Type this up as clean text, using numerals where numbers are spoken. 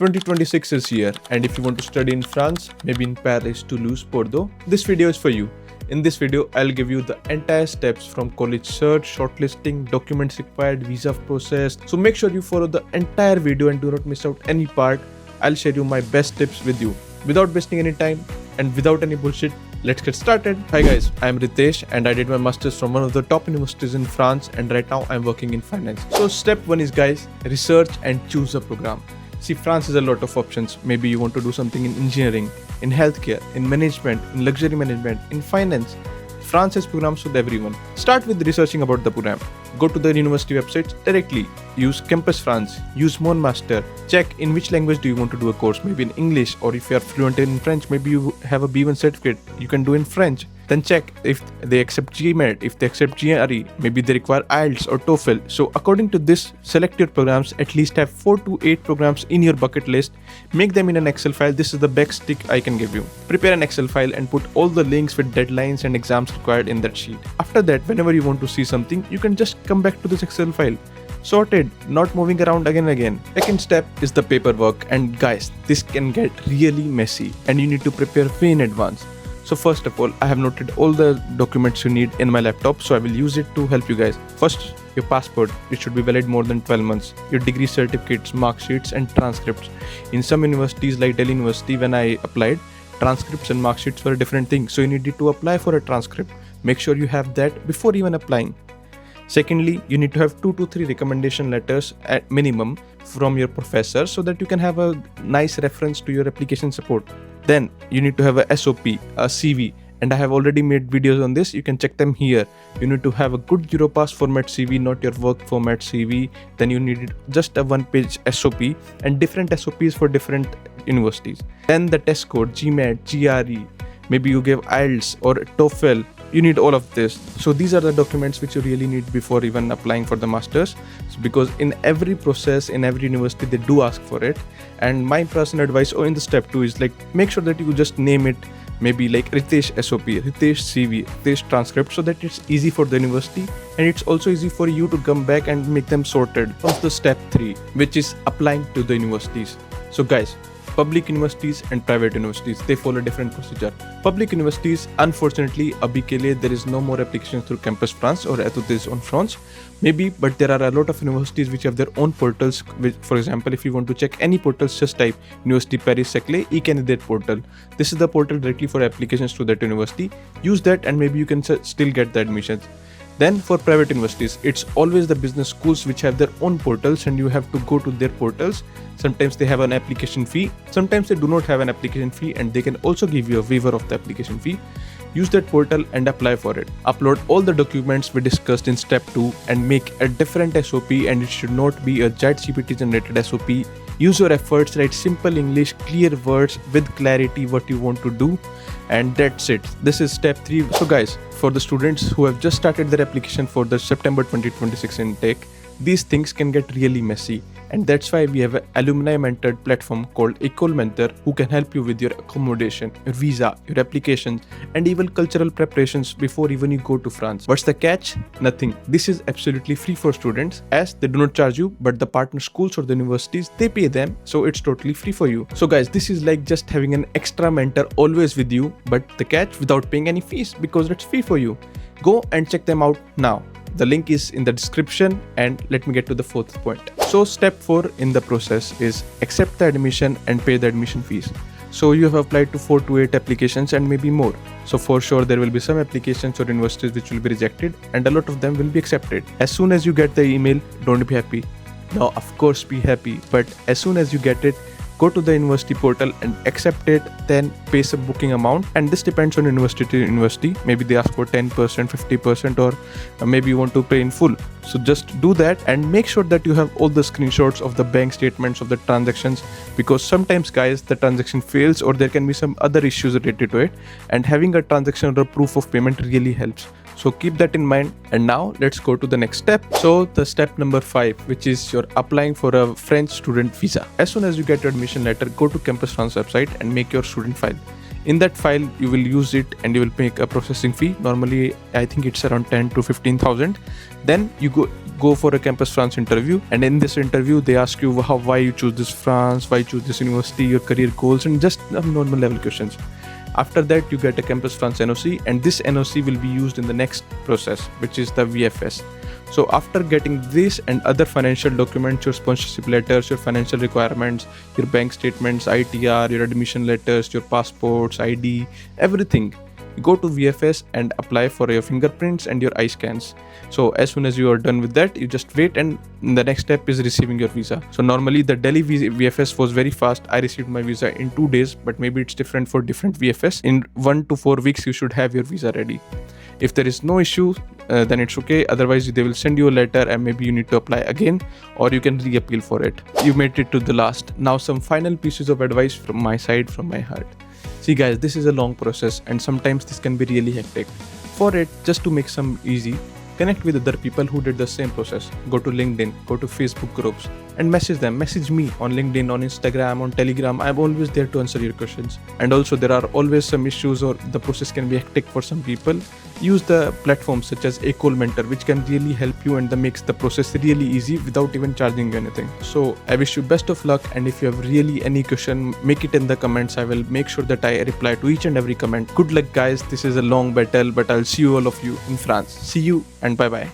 2026 is here, and if you want to study in France, maybe in Paris, Toulouse, Bordeaux, this video is for you. In this video, I'll give you the entire steps from college search, shortlisting, documents required, visa process. So make sure you follow the entire video and do not miss out any part. I'll share you my best tips with you. Without wasting any time and without any bullshit, let's get started. Hi guys, I'm Ritesh and I did my masters from one of the top universities in France, and right now I'm working in finance. So step 1 is, guys, research and choose a program. See, France has a lot of options. Maybe you want to do something in engineering, in healthcare, in management, in luxury management, in finance. France has programs for everyone. Start with researching about the program. Go to the university websites directly. Use Campus France. Use Mon Master. Check in which language do you want to do a course. Maybe in English, or if you are fluent in French, maybe you have a B1 certificate. You can do in French. Then check if they accept GMAT, if they accept GRE, maybe they require IELTS or TOEFL. So according to this, select your programs. At least have 4 to 8 programs in your bucket list. Make them in an Excel file. This is the best tip I can give you. Prepare an Excel file and put all the links with deadlines and exams required in that sheet. After that, whenever you want to see something, you can just come back to this Excel file. Sorted, not moving around again and again. Second step is the paperwork, and guys, this can get really messy and you need to prepare way in advance. So first of all, I have noted all the documents you need in my laptop, so I will use it to help you guys. First, your passport, it should be valid more than 12 months. Your degree certificates, mark sheets and transcripts. In some universities like Delhi University, when I applied, transcripts and mark sheets were a different thing, so you needed to apply for a transcript. Make sure you have that before even applying. Secondly, you need to have 2 to 3 recommendation letters at minimum from your professor so that you can have a nice reference to your application support. Then you need to have a SOP, a CV, and I have already made videos on this. You can check them here. You need to have a good Europass format CV, not your work format CV. Then you need just a 1-page SOP and different SOPs for different universities. Then the test code, GMAT, GRE, maybe you give IELTS or TOEFL. You need all of this. So these are the documents which you really need before even applying for the masters. So because in every process, in every university, they do ask for it. And my personal advice in the step 2 is like, make sure that you just name it, maybe like Ritesh SOP, Ritesh CV, Ritesh transcript, so that it's easy for the university and it's also easy for you to come back and make them sorted. Comes the step 3, which is applying to the universities. So guys, public universities and private universities, they follow a different procedure. Public universities, unfortunately, abhi ke liye there is no more applications through Campus France or Études on France. Maybe, but there are a lot of universities which have their own portals. Which, for example, if you want to check any portals, just type University Paris-Saclay e-candidate portal. This is the portal directly for applications to that university. Use that and maybe you can still get the admissions. Then for private universities, it's always the business schools which have their own portals and you have to go to their portals. Sometimes they have an application fee, sometimes they do not have an application fee, and they can also give you a waiver of the application fee. Use that portal and apply for it. Upload all the documents we discussed in step 2 and make a different SOP, and it should not be a ChatGPT generated SOP. Use your efforts, write simple English, clear words with clarity what you want to do, and that's it. This is step 3. So guys, for the students who have just started their application for the September 2026 intake, these things can get really messy, and that's why we have an alumni mentored platform called EcoleMentor who can help you with your accommodation, your visa, your applications, and even cultural preparations before even you go to France. What's the catch? Nothing. This is absolutely free for students, as they do not charge you, but the partner schools or the universities, they pay them, so it's totally free for you. So guys, this is like just having an extra mentor always with you, but the catch, without paying any fees, because it's free for you. Go and check them out now. The link is in the description, and let me get to the 4th point. So step 4 in the process is accept the admission and pay the admission fees. So you have applied to 4 to 8 applications and maybe more. So for sure there will be some applications or universities which will be rejected and a lot of them will be accepted. As soon as you get the email, don't be happy. Now of course be happy, but as soon as you get it, go to the university portal and accept it, then pay some booking amount, and this depends on university to university. Maybe they ask for 10%, 50%, or maybe you want to pay in full. So just do that and make sure that you have all the screenshots of the bank statements of the transactions, because sometimes guys the transaction fails or there can be some other issues related to it, and having a transaction or a proof of payment really helps. So keep that in mind. And now let's go to the next step. So the step number 5, which is you're applying for a French student visa. As soon as you get your admission letter, go to Campus France website and make your student file. In that file you will use it and you will make a processing fee. Normally I think it's around 10 to 15,000. Then you go for a Campus France interview, and in this interview they ask you why you choose this France, why you choose this university, your career goals, and just normal level questions. After that you get a Campus France NOC, and this NOC will be used in the next process, which is the VFS. So after getting this and other financial documents, your sponsorship letters, your financial requirements, your bank statements, ITR, your admission letters, your passports, ID, everything, you go to VFS and apply for your fingerprints and your eye scans. So as soon as you are done with that, you just wait, and the next step is receiving your visa. So normally the Delhi VFS was very fast. I received my visa in 2 days, but maybe it's different for different VFS. In 1 to 4 weeks you should have your visa ready. If there is no issue, then it's okay. Otherwise they will send you a letter and maybe you need to apply again, or you can re-appeal for it. You made it to the last. Now some final pieces of advice from my side, from my heart. See guys, this is a long process and sometimes this can be really hectic. For it, just to make some easy, connect with other people who did the same process. Go to LinkedIn, go to Facebook groups and message them. Message me on LinkedIn, on Instagram, on Telegram. I'm always there to answer your questions. And also there are always some issues or the process can be hectic for some people. Use the platforms such as EcoleMentor, which can really help you and that makes the process really easy without even charging you anything. So I wish you best of luck, and if you have really any question, make it in the comments. I will make sure that I reply to each and every comment. Good luck guys, this is a long battle, but I'll see you all of you in France. See you and bye bye.